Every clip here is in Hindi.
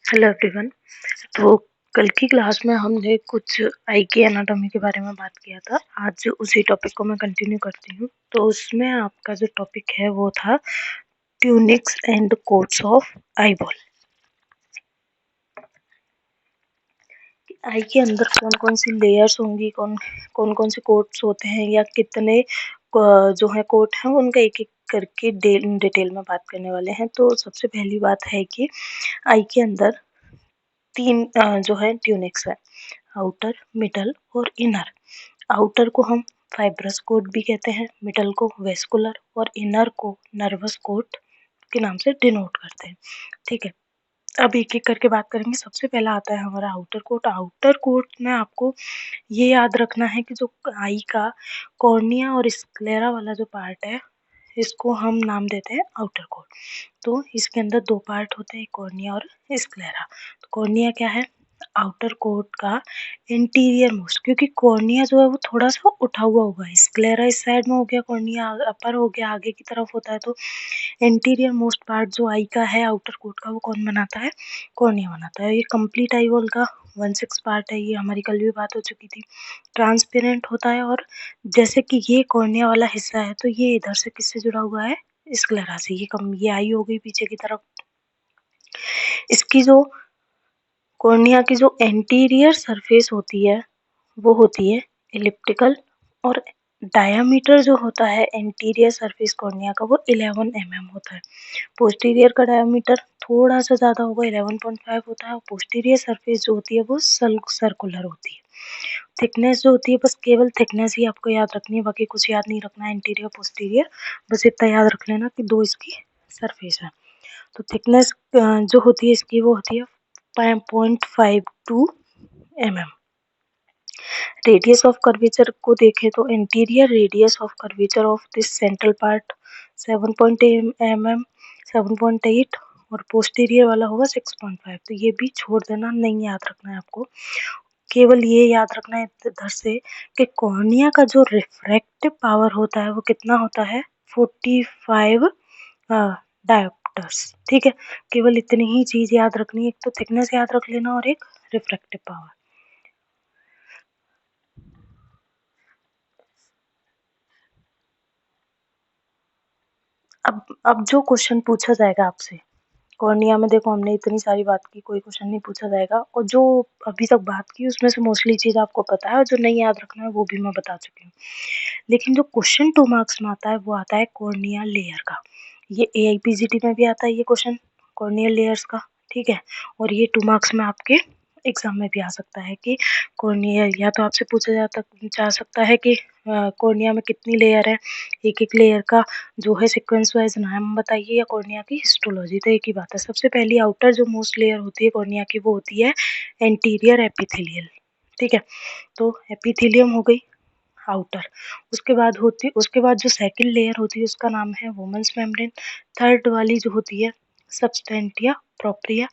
Hello everyone. तो कल की क्लास में हमने कुछ आई की एनाटॉमी के बारे में बात किया था। आज उसी टॉपिक को मैं कंटिन्यू करती हूँ। तो उसमें आपका जो टॉपिक है वो था tunics and coats of eyeball. Eye के अंदर कौन कौन सी लेयर्स होंगी, कौन कौन कौन से कोट्स होते हैं या कितने जो है कोट हैं, उनका एक एक करके डिटेल में बात करने वाले हैं। तो सबसे पहली बात है कि आई के अंदर तीन जो है ट्यूनिक्स है, आउटर, मिडल और इनर। आउटर को हम फाइब्रस कोट भी कहते हैं, मिडल को वेस्कुलर और इनर को नर्वस कोट के नाम से डिनोट करते हैं। ठीक है, अब एक एक करके बात करेंगे। सबसे पहला आता है हमारा आउटर कोट। आउटर कोट में आपको ये याद रखना है कि जो आई का कॉर्निया और स्क्लेरा वाला जो पार्ट है, इसको हम नाम देते हैं आउटर कोट। तो इसके अंदर दो पार्ट होते हैं, कॉर्निया और स्क्लेरा। तो कॉर्निया क्या है? आउटर कोट का इंटीरियर मोस्ट, क्योंकि कॉर्निया जो है वो थोड़ा सा उठा हुआ होगा, स्क्लेरा इस साइड में हो गया, कॉर्निया अपर हो गया, आगे की तरफ होता है। तो इंटीरियर मोस्ट पार्ट जो आई का है आउटर कोट का, वो कौन बनाता है? कॉर्निया बनाता है। ये कंप्लीट आई वॉल का 1/6 पार्ट है। ये हमारी कल भी बात हो चुकी थी। ट्रांसपेरेंट होता है, और जैसे कि ये कॉर्निया वाला हिस्सा है, तो ये इधर से किससे जुड़ा हुआ है? स्क्लेरा से। ये आई हो गई पीछे की तरफ। इसकी जो कॉर्निया की जो एंटीरियर सरफेस होती है वो होती है एलिप्टिकल, और डायामीटर जो होता है एंटीरियर सरफेस कॉर्निया का वो 11 mm होता है। पोस्टीरियर का डायामीटर थोड़ा सा ज़्यादा होगा, 11.5 होता है, और पोस्टीरियर सरफेस जो होती है वो सर्कुलर होती है। थिकनेस जो होती है, बस केवल थिकनेस ही आपको याद रखनी है, बाकी कुछ याद नहीं रखना है इंटीरियर पोस्टीरियर। बस इतना याद रख लेना कि दो इसकी सरफेस है। तो थिकनेस जो होती है इसकी वो होती है 0.52 mm। रेडियस ऑफ कर्वेचर को देखें तो interior radius of curvature of this central part 7.8 mm, 7.8, और पोस्टीरियर वाला होगा 6.5। तो ये भी छोड़ देना, नहीं याद रखना है आपको। केवल ये याद रखना है इधर से कि कॉर्निया का जो रिफ्रैक्टिव पावर होता है वो कितना होता है? 45 डायोप्टर्स। ठीक है, केवल इतनी ही चीज याद रखनी है, एक तो थिकनेस याद रख लेना और एक रिफ्रैक्टिव पावर। अब जो क्वेश्चन पूछा जाएगा आपसे कॉर्निया में, देखो हमने इतनी सारी बात की, कोई क्वेश्चन नहीं पूछा जाएगा, और जो अभी तक बात की उसमें से मोस्टली चीज आपको पता है, और जो नहीं याद रखना है वो भी मैं बता चुकी हूँ। लेकिन जो क्वेश्चन 2 मार्क्स में आता है वो आता है कॉर्निया लेयर का। ये एआईपीजीटी में भी आता है ये क्वेश्चन, कॉर्नियल लेयर्स का। ठीक है, और ये 2 मार्क्स में आपके एग्जाम में भी आ सकता है कि कॉर्निया, या तो आपसे पूछा जा सकता है कि कॉर्निया में कितनी लेयर है, एक एक लेयर का जो है सीक्वेंस वाइज नाम बताइए, या कॉर्निया की हिस्टोलॉजी। तो एक ही बात है। सबसे पहली आउटर जो मोस्ट लेयर होती है कॉर्निया की वो होती है एंटीरियर एपिथेलियल। ठीक है, तो एपिथेलियम हो गई आउटर। उसके बाद जो सेकंड लेयर होती है उसका नाम है वुमेन्स मेम्ब्रेन। थर्ड वाली जो होती है सब्सटेंटिया प्रोप्रिया,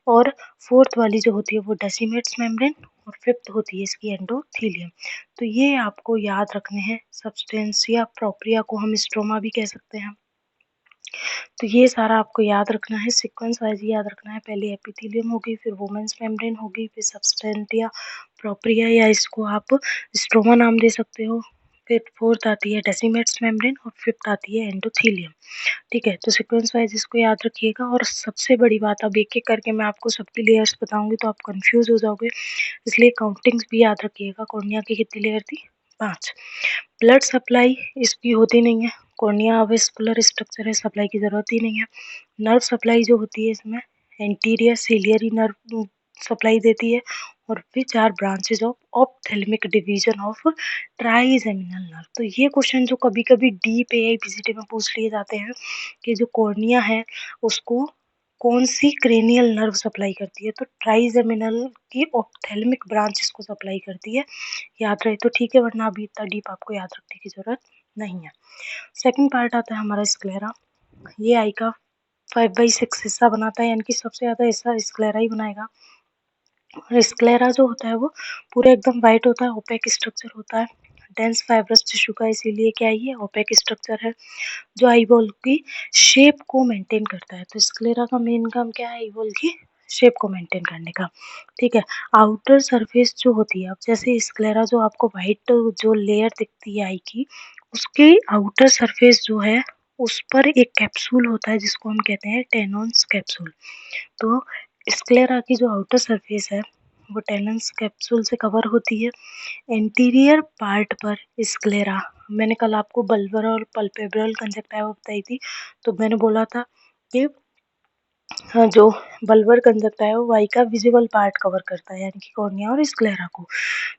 और फोर्थ वाली जो होती है वो डेसिमेट्स मेम्ब्रेन, और फिफ्थ होती है इसकी एंडोथीलियम। तो ये आपको याद रखने हैं। सब्सटेंसिया प्रोप्रिया को हम स्ट्रोमा भी कह सकते हैं। तो ये सारा आपको याद रखना है, सीक्वेंस वाइज याद रखना है। पहले एपिथेलियम होगी, फिर वुमेन्स मेम्ब्रेन होगी, फिर सब्सटेंटिया प्रोप्रिया, या इसको आप स्ट्रोमा नाम दे सकते हो, फिर फोर्थ आती है डेसिमेट्स मेम्ब्रेन, और फिफ्थ आती है एंडोथीलियम। ठीक है, तो सीक्वेंस वाइज इसको याद रखिएगा। और सबसे बड़ी बात, अब एक एक करके मैं आपको सबकी लेयर्स बताऊंगी तो आप कंफ्यूज हो जाओगे, इसलिए काउंटिंग्स भी याद रखिएगा। कॉर्निया की कितनी लेयर थी? 5। ब्लड सप्लाई इसकी होती नहीं है, कॉर्निया वेस्कुलर स्ट्रक्चर है, सप्लाई की जरूरत ही नहीं है। नर्व सप्लाई जो होती है इसमें एंटीरियर सिलियरी नर्व सप्लाई देती है, और which are branches of ophthalmic division of trigeminal nerve. तो ये क्वेश्चन जो कभी कभी डीप एआईपीसीटी में पूछ लिए जाते हैं कि जो कॉर्निया है उसको कौन सी क्रेनियल नर्व सप्लाई करती है, तो ट्राइजेमिनल की ऑप्थेल्मिक ब्रांच इसको सप्लाई करती है। याद रहे तो ठीक है, वरना अभी इतना डीप आपको याद रखने की जरूरत नहीं है। सेकंड पार्ट आता है हमारा स्क्लेरा। ये आई का 5/6 हिस्सा बनाता है, यानी कि सबसे ज्यादा हिस्सा स्क्लेरा ही बनाएगा। और स्क्लेरा जो होता है वो पूरा एकदम वाइट होता है, ओपेक स्ट्रक्चर होता है, डेंस फाइब्रस टिश्यू का, इसीलिए क्या है, ये ओपेक स्ट्रक्चर है जो आईबॉल की शेप को मेंटेन करता है। तो स्क्लेरा का मेन काम क्या है? आईबॉल की शेप को मेंटेन करने का, ठीक है। आउटर सरफेस जो होती है, अब जैसे स्क्लेरा जो आपको व्हाइट जो लेयर दिखती है आई की, उसकी आउटर सरफेस जो है, उस पर एक कैप्सूल होता है जिसको हम कहते हैं टेनोन्स कैप्सूल। तो स्क्लेरा की जो आउटर सरफेस है, वो टेनोन्स कैप्सूल से कवर होती है। एंटीरियर पार्ट पर स्क्लेरा, मैंने कल आपको बल्बर और पल्पेब्रल कंजक्टिवा बताई थी, तो मैंने बोला था कि हाँ, जो बल्बर कंजक्टिवा वाई का विजिबल पार्ट कवर करता है, यानी कि कॉर्निया और स्क्लेरा को।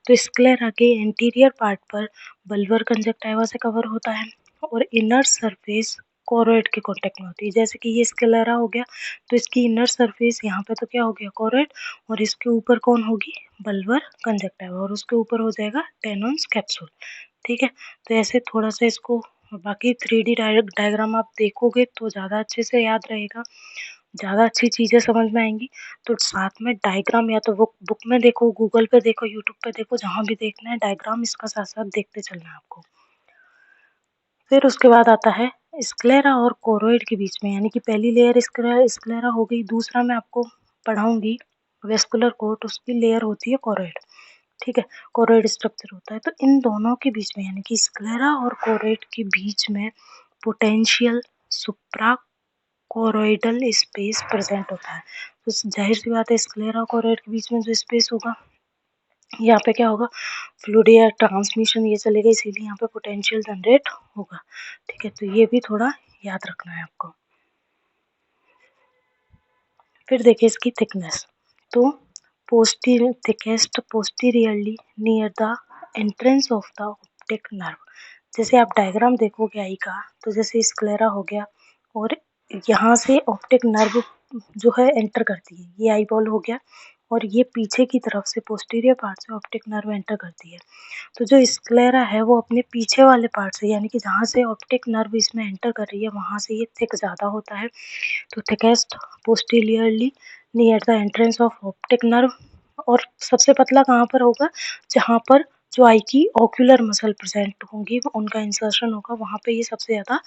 तो स्क्लेरा के एंटीरियर पार्ट पर बल्बर कंजक्टिवा से कवर होता है और इनर सरफेस कोरोइड के कॉन्टेक्ट में होती है। जैसे कि ये स्क्लेरा हो गया, तो इसकी इनर सरफेस यहाँ पे तो क्या हो गया, कोरोइड, और इसके ऊपर कौन होगी, बल्बर कंजक्टिवा, और उसके ऊपर हो जाएगा टेनोन्स कैप्सूल, ठीक है। तो ऐसे थोड़ा सा इसको, बाकी 3D डायग्राम आप देखोगे तो ज़्यादा अच्छे से याद रहेगा, ज़्यादा अच्छी चीज़ें समझ में आएँगी। तो साथ में डायग्राम या तो बुक में देखो, गूगल पे देखो, यूट्यूब पे देखो, जहाँ भी देखना है डायग्राम इसका साथ-साथ देखते चलना है आपको। फिर उसके बाद आता है स्क्लेरा और कोरोइड के बीच में, यानी कि पहली लेयर स्क्लेरा हो गई, दूसरा मैं आपको पढ़ाऊँगी वेस्कुलर कोट, उसकी लेयर होती है कोरोइड, ठीक है। कोरोइड स्ट्रक्चर होता है, तो इन दोनों के बीच में, यानी कि स्क्लेरा और कोरोइड के बीच में पोटेंशियल सुप्रा कोरोइडल स्पेस प्रेजेंट होता है। तो ज़ाहिर-सी बात है स्क्लेरा और कोरोइड के बीच में जो स्पेस होगा, यहाँ पे क्या होगा, फ्लूइड या ट्रांसमिशन ये चलेगा, इसीलिए यहाँ पे पोटेंशियल जनरेट होगा, ठीक है। तो ये भी थोड़ा याद रखना है आपको। फिर देखिए इसकी थिकनेस, तो thickest posteriorly near the entrance of the optic nerve. जैसे आप डायग्राम देखोगे आई का, तो जैसे स्क्लेरा हो गया और यहाँ से ऑप्टिक नर्व जो है एंटर करती है, ये आई बॉल हो गया, और ये पीछे की तरफ से पोस्टीरियर पार्ट से ऑप्टिक नर्व एंटर करती है। तो जो स्क्लेरा है वो अपने पीछे वाले पार्ट से, यानी कि जहाँ से ऑप्टिक नर्व इसमें एंटर कर रही है, वहाँ से ये थिक ज़्यादा होता है। तो thickest posteriorly near the entrance of optic nerve, और सबसे पतला कहाँ पर होगा, जहाँ पर जो आई की ऑक्यूलर मसल प्रेजेंट होंगी, उनका इंसर्शन होगा, वहाँ पे ये सबसे ज़्यादा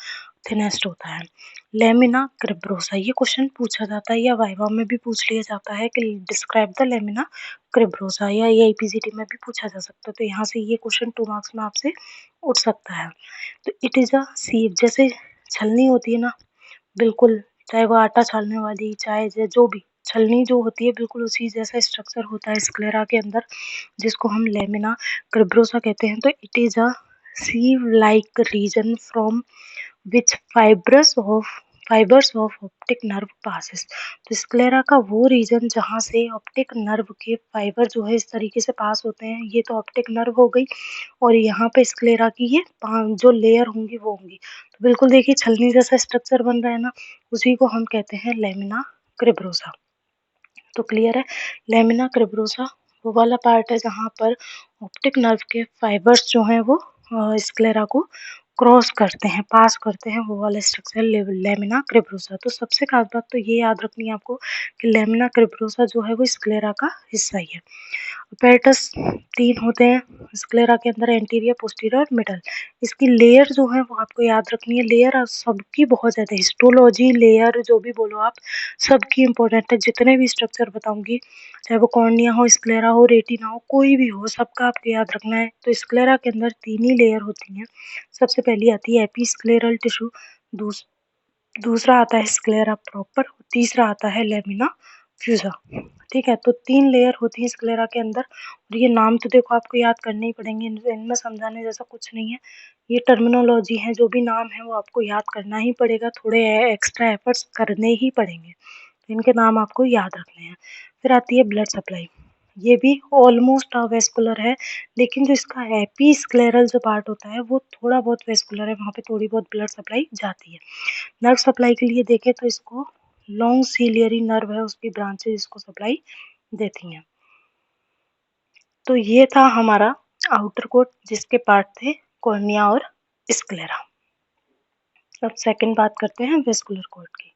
थिनेस्ट होता है। लेमिना क्रिब्रोसा, ये क्वेश्चन पूछा जाता है या वाइवा में भी पूछ लिया जाता है कि डिस्क्राइब द लेमिना क्रिब्रोसा, या ये एपीजीटी में भी पूछा जा सकता है। तो यहाँ से ये क्वेश्चन 2 मार्क्स में आपसे उठ सकता है। तो इट इज़ अ सीव, जैसे छलनी होती है ना, बिल्कुल, चाहे वो आटा छानने वाली, चाहे जो भी छलनी जो होती है, बिल्कुल उसी जैसा स्ट्रक्चर होता है स्क्लेरा के अंदर, जिसको हम लेमिना क्रिब्रोसा कहते हैं। तो it is a sieve like region from which fibers of optic nerve passes। तो स्क्लेरा का वो रीजन जहाँ से ऑप्टिक नर्व के फाइबर जो है इस तरीके से पास होते हैं, ये तो ऑप्टिक नर्व हो गई, और यहाँ पे स्क्लेरा की ये जो लेयर होंगी वो होंगी। तो बिल्कुल देखिए छलनी जैसा स्ट्रक्चर बन रहा है ना, उसी को हम कहते हैं लेमिना क्रिब्रोसा। तो क्लियर है, लेमिना क्रिब्रोसा वो वाला पार्ट है जहाँ पर ऑप्टिक नर्व के फाइबर्स जो हैं वो स्क्लेरा को क्रॉस करते हैं, पास करते हैं, वो वाला स्ट्रक्चर लेमिना क्रिब्रोसा। तो सबसे खास बात तो ये याद रखनी है आपको कि लेमिना क्रिब्रोसा जो है वो स्क्लेरा का हिस्सा ही है। अपैरेटस 3 होते हैं स्क्लेरा के अंदर, एंटीरियर, पोस्टीरियर और मिडल। इसकी लेयर जो है वो आपको याद रखनी है, लेयर सबकी बहुत ज़्यादा, हिस्टोलॉजी लेयर जो भी बोलो आप, सबकी इम्पोर्टेंट है। जितने भी स्ट्रक्चर बताऊँगी, चाहे वो कॉर्निया हो, स्क्लेरा हो, रेटिना हो, कोई भी हो, सबका आपको याद रखना है। तो स्क्लेरा के अंदर 3 ही लेयर होती हैं। सबसे पहली आती है एपिस्क्लेरल टिश्यू, दूस दूसरा आता है स्क्लेरा प्रॉपर, तीसरा आता है लेमिना फ्यूसा, ठीक है। तो 3 लेयर होती है स्क्लेरा के अंदर, और ये नाम तो देखो आपको याद करने ही पड़ेंगे, इनमें समझाने जैसा कुछ नहीं है। ये टर्मिनोलॉजी है, जो भी नाम है वो आपको याद करना ही पड़ेगा, थोड़े एक्स्ट्रा एफर्ट्स करने ही पड़ेंगे। तो इनके नाम आपको याद रखने हैं। फिर आती है ब्लड सप्लाई, ये भी ऑलमोस्ट वेस्कुलर है, लेकिन जो इसका एपिस्क्लेरल जो पार्ट होता है वो थोड़ा बहुत वेस्कुलर है, वहाँ पे थोड़ी बहुत ब्लड सप्लाई जाती है। नर्व सप्लाई के लिए देखें तो इसको लॉन्ग सीलियरी नर्व है, उसकी ब्रांचेज इसको सप्लाई देती हैं। तो ये था हमारा आउटर कोट, जिसके पार्ट थे कॉर्निया और स्क्लेरा। अब सेकंड बात करते हैं वेस्कुलर कोट की।